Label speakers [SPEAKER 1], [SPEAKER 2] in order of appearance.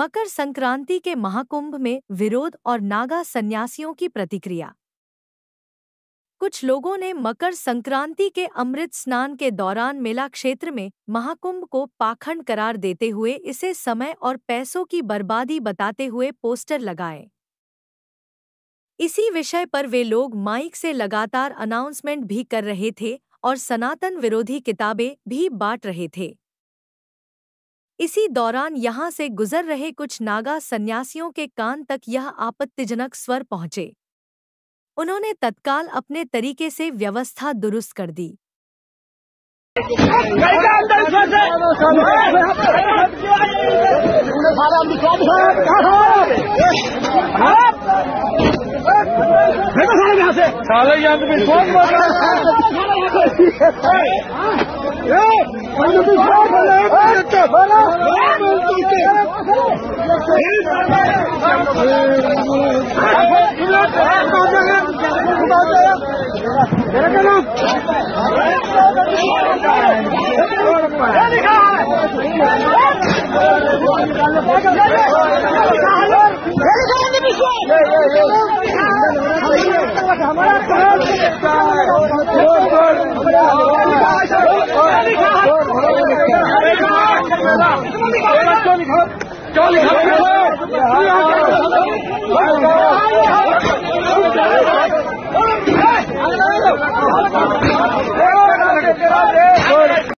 [SPEAKER 1] मकर संक्रांति के महाकुंभ में विरोध और नागा सन्यासियों की प्रतिक्रिया। कुछ लोगों ने मकर संक्रांति के अमृत स्नान के दौरान मेला क्षेत्र में महाकुंभ को पाखंड करार देते हुए इसे समय और पैसों की बर्बादी बताते हुए पोस्टर लगाए। इसी विषय पर वे लोग माइक से लगातार अनाउंसमेंट भी कर रहे थे और सनातन विरोधी किताबें भी बांट रहे थे। इसी दौरान यहां से गुजर रहे कुछ नागा सन्यासियों के कान तक यह आपत्तिजनक स्वर पहुंचे। उन्होंने तत्काल अपने तरीके से व्यवस्था दुरुस्त कर दी।
[SPEAKER 2] क्या लिखा